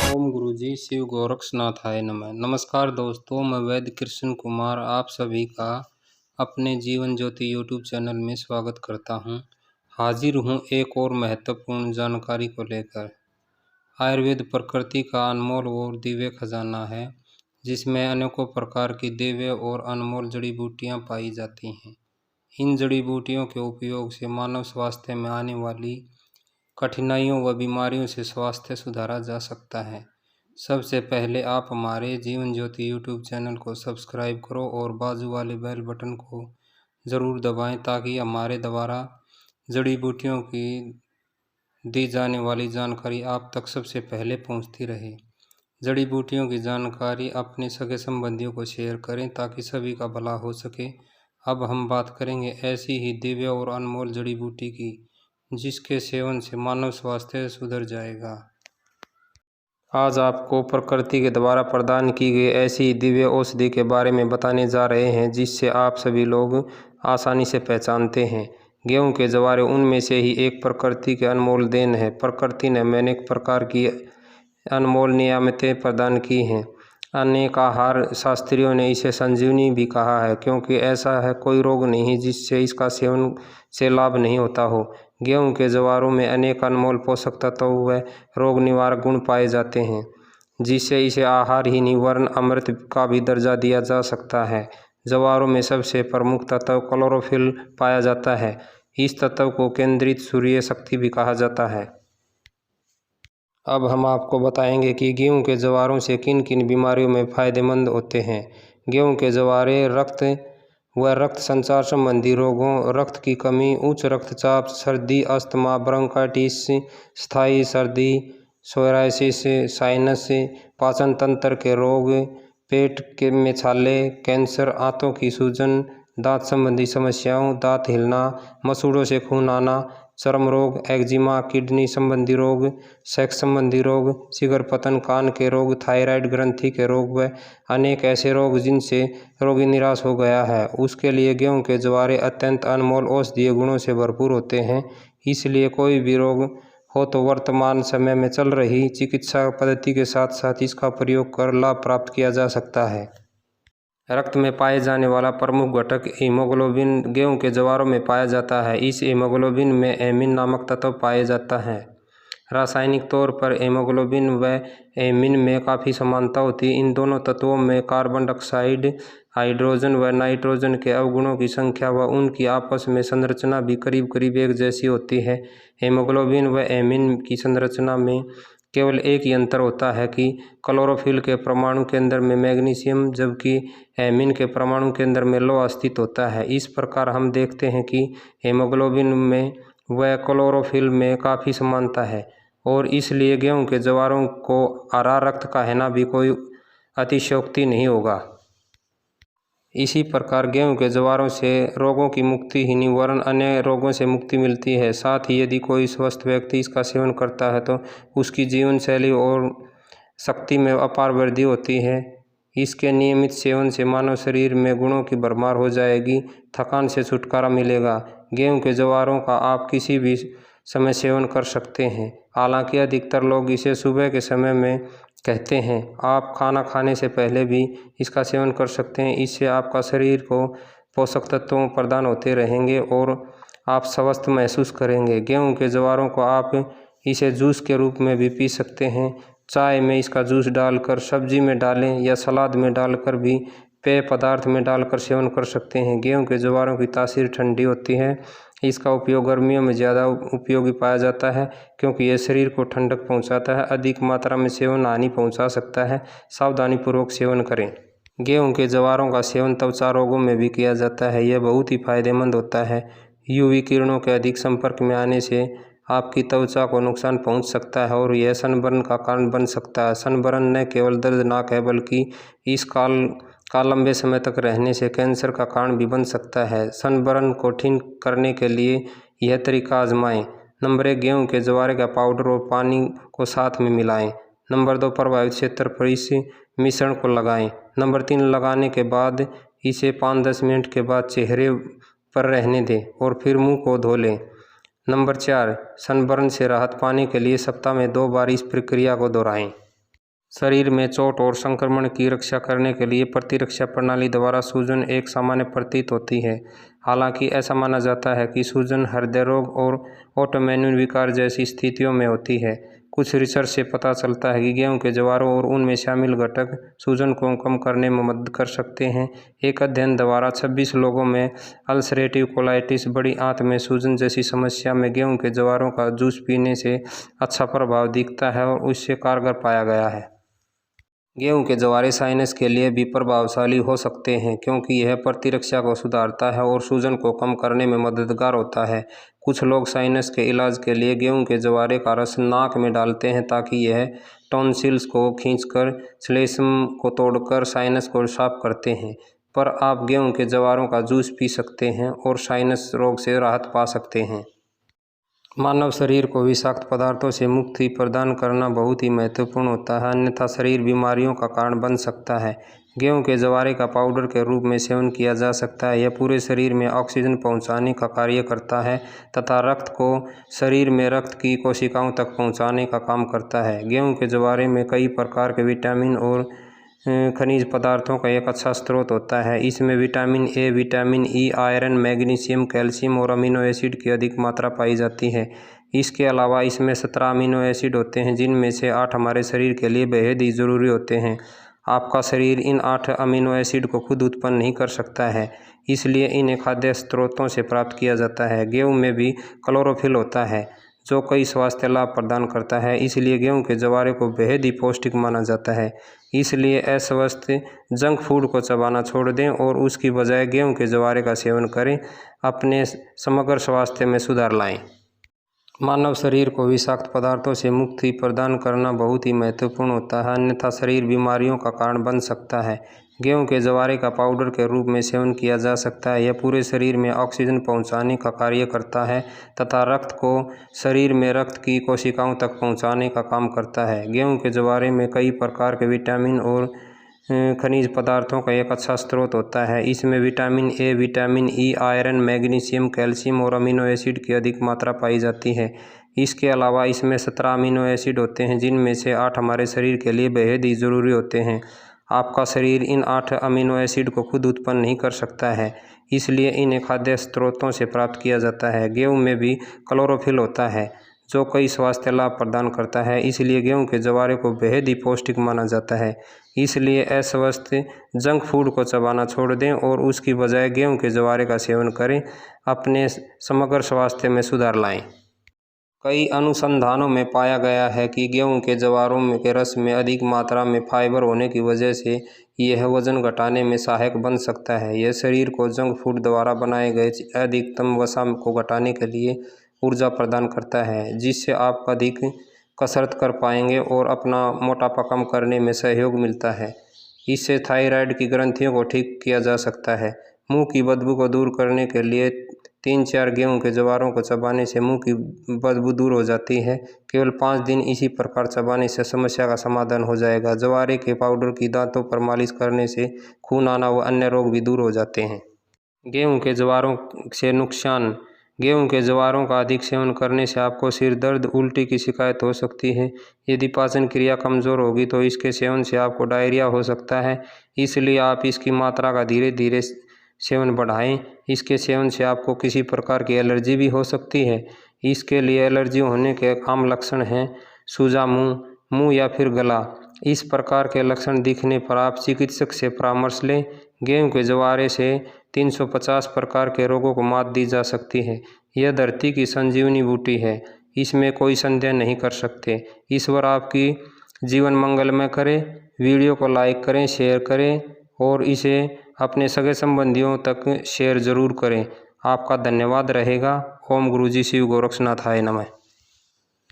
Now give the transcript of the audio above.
ओम गुरुजी शिव गोरक्षनाथाय नमः। नमस्कार दोस्तों, मैं वैद्य कृष्ण कुमार आप सभी का अपने जीवन ज्योति यूट्यूब चैनल में स्वागत करता हूं। हाजिर हूं एक और महत्वपूर्ण जानकारी को लेकर। आयुर्वेद प्रकृति का अनमोल और दिव्य खजाना है, जिसमें अनेकों प्रकार की दिव्य और अनमोल जड़ी बूटियां पाई जाती हैं। इन जड़ी बूटियों के उपयोग से मानव स्वास्थ्य में आने वाली कठिनाइयों व बीमारियों से स्वास्थ्य सुधारा जा सकता है। सबसे पहले आप हमारे जीवन ज्योति यूट्यूब चैनल को सब्सक्राइब करो और बाजू वाले बेल बटन को ज़रूर दबाएं, ताकि हमारे द्वारा जड़ी बूटियों की दी जाने वाली जानकारी आप तक सबसे पहले पहुंचती रहे। जड़ी बूटियों की जानकारी अपने सगे संबंधियों को शेयर करें, ताकि सभी का भला हो सके। अब हम बात करेंगे ऐसी ही दिव्य और अनमोल जड़ी बूटी की, जिसके सेवन से मानव स्वास्थ्य सुधर जाएगा। आज आपको प्रकृति के द्वारा प्रदान की गई ऐसी दिव्य औषधि के बारे में बताने जा रहे हैं, जिससे आप सभी लोग आसानी से पहचानते हैं। गेहूं के जवारे उनमें से ही एक प्रकृति के अनमोल देन है। प्रकृति ने अनेक प्रकार की अनमोल नियामतें प्रदान की हैं। अनेक आहार शास्त्रियों ने इसे संजीवनी भी कहा है, क्योंकि ऐसा है कोई रोग नहीं जिससे इसका सेवन से लाभ नहीं होता हो। गेहूं के जवारों में अनेक अनमोल पोषक तत्व व रोग निवारक गुण पाए जाते हैं, जिससे इसे आहार ही नहीं वरन अमृत का भी दर्जा दिया जा सकता है। जवारों में सबसे प्रमुख तत्व क्लोरोफिल पाया जाता है। इस तत्व को केंद्रित सूर्य शक्ति भी कहा जाता है। अब हम आपको बताएंगे कि गेहूं के जवारों से किन किन बीमारियों में फायदेमंद होते हैं। गेहूं के जवारे रक्त व रक्त संचार संबंधी रोगों, रक्त की कमी, उच्च रक्तचाप, सर्दी, अस्थमा, ब्रोंकाइटिस, स्थायी सर्दी, सोराइसिस, साइनस, पाचन तंत्र के रोग, पेट के में छाले, कैंसर, आंतों की सूजन, दांत संबंधी समस्याओं, दांत हिलना, मसूड़ों से खून आना, चर्म रोग, एक्जिमा, किडनी संबंधी रोग, सेक्स संबंधी रोग, शीघ्र पतन, कान के रोग, थायराइड ग्रंथि के रोग व अनेक ऐसे रोग जिनसे रोगी निराश हो गया है, उसके लिए गेहूं के जवारे अत्यंत अनमोल औषधीय गुणों से भरपूर होते हैं। इसलिए कोई भी रोग हो तो वर्तमान समय में चल रही चिकित्सा पद्धति के साथ साथ इसका प्रयोग कर लाभ प्राप्त किया जा सकता है। रक्त में पाए जाने वाला प्रमुख घटक हीमोग्लोबिन गेहूं के जवारों में पाया जाता है। इस हीमोग्लोबिन में एमिन नामक तत्व पाया जाता है। रासायनिक तौर पर हीमोग्लोबिन व एमिन में काफ़ी समानता होती है। इन दोनों तत्वों में कार्बन डाइऑक्साइड, हाइड्रोजन व नाइट्रोजन के अवगुणों की संख्या व उनकी आपस में संरचना भी करीब करीब एक जैसी होती है। हीमोग्लोबिन व एमिन की संरचना में केवल एक ही अंतर होता है कि क्लोरोफिल के परमाणु केंद्र में मैग्नीशियम, जबकि एमिन के परमाणु केंद्र में लोहा स्थित होता है। इस प्रकार हम देखते हैं कि हीमोग्लोबिन में व क्लोरोफिल में काफ़ी समानता है, और इसलिए गेहूं के जवारों को हरा रक्त कहना भी कोई अतिशयोक्ति नहीं होगा। इसी प्रकार गेहूं के जवारों से रोगों की मुक्ति ही नहीं वरन अन्य रोगों से मुक्ति मिलती है। साथ ही यदि कोई स्वस्थ व्यक्ति इसका सेवन करता है तो उसकी जीवन शैली और शक्ति में अपार वृद्धि होती है। इसके नियमित सेवन से मानव शरीर में गुणों की भरमार हो जाएगी, थकान से छुटकारा मिलेगा। गेहूं के जवारों का आप किसी भी समय सेवन कर सकते हैं। हालांकि अधिकतर लोग इसे सुबह के समय में कहते हैं। आप खाना खाने से पहले भी इसका सेवन कर सकते हैं। इससे आपका शरीर को पोषक तत्वों प्रदान होते रहेंगे और आप स्वस्थ महसूस करेंगे। गेहूं के जवारों को आप इसे जूस के रूप में भी पी सकते हैं। चाय में इसका जूस डालकर, सब्जी में डालें या सलाद में डालकर भी पेय पदार्थ में डालकर सेवन कर सकते हैं। गेहूं के जवारों की तासीर ठंडी होती है। इसका उपयोग गर्मियों में ज़्यादा उपयोगी पाया जाता है, क्योंकि यह शरीर को ठंडक पहुंचाता है। अधिक मात्रा में सेवन हानि पहुंचा सकता है। सावधानीपूर्वक सेवन करें। गेहूं के जवारों का सेवन त्वचा रोगों में भी किया जाता है। यह बहुत ही फायदेमंद होता है। यूवी किरणों के अधिक संपर्क में आने से आपकी त्वचा को नुकसान पहुंच सकता है और यह सनबर्न का कारण बन सकता है। सनबर्न न केवल दर्दनाक है, बल्कि इस का लंबे समय तक रहने से कैंसर का कारण भी बन सकता है। सनबर्न को ठीक करने के लिए यह तरीका आजमाएं। नंबर 1, गेहूं के जवारे का पाउडर और पानी को साथ में मिलाएं। नंबर 2, प्रभावित क्षेत्र पर इस मिश्रण को लगाएं। नंबर 3, लगाने के बाद इसे 5-10 मिनट के बाद चेहरे पर रहने दें और फिर मुंह को धो लें। नंबर 4, सनबर्न से राहत पाने के लिए सप्ताह में 2 बार इस प्रक्रिया को दोहराएं। शरीर में चोट और संक्रमण की रक्षा करने के लिए प्रतिरक्षा प्रणाली द्वारा सूजन एक सामान्य प्रतीत होती है। हालांकि ऐसा माना जाता है कि सूजन हृदय रोग और ऑटोइम्यून विकार जैसी स्थितियों में होती है। कुछ रिसर्च से पता चलता है कि गेहूं के जवारों और उनमें शामिल घटक सूजन को कम करने में मदद कर सकते हैं। एक अध्ययन द्वारा 26 लोगों में अल्सरेटिव कोलाइटिस, बड़ी आंत में सूजन जैसी समस्या में गेहूं के जवारों का जूस पीने से अच्छा प्रभाव दिखता है और उससे कारगर पाया गया है। गेहूं के जवारे साइनस के लिए भी प्रभावशाली हो सकते हैं क्योंकि यह प्रतिरक्षा को सुधारता है और सूजन को कम करने में मददगार होता है। कुछ लोग साइनस के इलाज के लिए गेहूं के जवारे का रस नाक में डालते हैं ताकि यह टॉन्सिल्स को खींचकर श्लेष्म को तोड़कर साइनस को साफ करते हैं। पर आप गेहूं के जवारों का जूस पी सकते हैं और साइनस रोग से राहत पा सकते हैं। मानव शरीर को विषाक्त पदार्थों से मुक्ति प्रदान करना बहुत ही महत्वपूर्ण होता है, अन्यथा शरीर बीमारियों का कारण बन सकता है। गेहूं के जवारे का पाउडर के रूप में सेवन किया जा सकता है। यह पूरे शरीर में ऑक्सीजन पहुंचाने का कार्य करता है तथा रक्त को शरीर में रक्त की कोशिकाओं तक पहुंचाने का काम करता है। गेहूं के जवारे में कई प्रकार के विटामिन और खनिज पदार्थों का एक अच्छा स्रोत होता है। इसमें vitamin A, vitamin E, iron, magnesium, calcium और अमीनो एसिड की अधिक मात्रा पाई जाती है। इसके अलावा इसमें 17 अमीनो एसिड होते हैं जिनमें से 8 हमारे शरीर के लिए बेहद ही ज़रूरी होते हैं। आपका शरीर इन 8 अमीनो एसिड को खुद उत्पन्न नहीं कर सकता है, इसलिए इन्हें खाद्य स्रोतों से प्राप्त किया जाता है। गेहूँ में भी क्लोरोफिल होता है जो कई स्वास्थ्य लाभ प्रदान करता है, इसलिए गेहूं के जवारे को बेहद ही पौष्टिक माना जाता है। इसलिए अस्वस्थ जंक फूड को चबाना छोड़ दें और उसकी बजाय गेहूं के जवारे का सेवन करें। अपने समग्र स्वास्थ्य में सुधार लाएं। मानव शरीर को विषाक्त पदार्थों से मुक्ति प्रदान करना बहुत ही महत्वपूर्ण होता है, अन्यथा शरीर बीमारियों का कारण बन सकता है। गेहूं के जवारे का पाउडर के रूप में सेवन किया जा सकता है। यह पूरे शरीर में ऑक्सीजन पहुंचाने का कार्य करता है तथा रक्त को शरीर में रक्त की कोशिकाओं तक पहुंचाने का काम करता है। गेहूं के जवारे में कई प्रकार के विटामिन और खनिज पदार्थों का एक अच्छा स्रोत होता है। इसमें vitamin A, vitamin E, iron, magnesium, calcium और अमीनो एसिड की अधिक मात्रा पाई जाती है। इसके अलावा इसमें 17 अमीनो एसिड होते हैं जिनमें से 8 हमारे शरीर के लिए बेहद ही ज़रूरी होते हैं। आपका शरीर इन 8 अमीनो एसिड को खुद उत्पन्न नहीं कर सकता है, इसलिए इन्हें खाद्य स्रोतों से प्राप्त किया जाता है। गेहूं में भी क्लोरोफिल होता है जो कई स्वास्थ्य लाभ प्रदान करता है, इसलिए गेहूं के जवारे को बेहद ही पौष्टिक माना जाता है। इसलिए अस्वस्थ जंक फूड को चबाना छोड़ दें और उसकी बजाय गेहूं के जवारे का सेवन करें। अपने समग्र स्वास्थ्य में सुधार लाएं। कई अनुसंधानों में पाया गया है कि गेहूं के जवारों के रस में अधिक मात्रा में फाइबर होने की वजह से यह वजन घटाने में सहायक बन सकता है। यह शरीर को जंक फूड द्वारा बनाए गए अधिकतम वसा को घटाने के लिए ऊर्जा प्रदान करता है, जिससे आप अधिक कसरत कर पाएंगे और अपना मोटापा कम करने में सहयोग मिलता है। इससे थायराइड की ग्रंथियों को ठीक किया जा सकता है। मुंह की बदबू को दूर करने के लिए 3-4 गेहूं के जवारों को चबाने से मुंह की बदबू दूर हो जाती है। केवल 5 दिन इसी प्रकार चबाने से समस्या का समाधान हो जाएगा। जवारे के पाउडर की दांतों पर मालिश करने से खून आना व अन्य रोग भी दूर हो जाते हैं। गेहूं के जवारों से नुकसान। गेहूं के जवारों का अधिक सेवन करने से आपको सिर दर्द, उल्टी की शिकायत हो सकती है। यदि पाचन क्रिया कमज़ोर होगी तो इसके सेवन से आपको डायरिया हो सकता है, इसलिए आप इसकी मात्रा का धीरे धीरे सेवन बढ़ाएं। इसके सेवन से आपको किसी प्रकार की एलर्जी भी हो सकती है। इसके लिए एलर्जी होने के आम लक्षण हैं सूजा मुंह या फिर गला। इस प्रकार के लक्षण दिखने पर आप चिकित्सक से परामर्श लें। गेहूं के जवारे से 350 प्रकार के रोगों को मात दी जा सकती है। यह धरती की संजीवनी बूटी है, इसमें कोई संदेह नहीं कर सकते। ईश्वर आपकी जीवन मंगलमय करे। वीडियो को लाइक करें, शेयर करें और इसे अपने सगे संबंधियों तक शेयर जरूर करें। आपका धन्यवाद रहेगा। ओम गुरुजी शिव गोरक्षनाथाय नमः।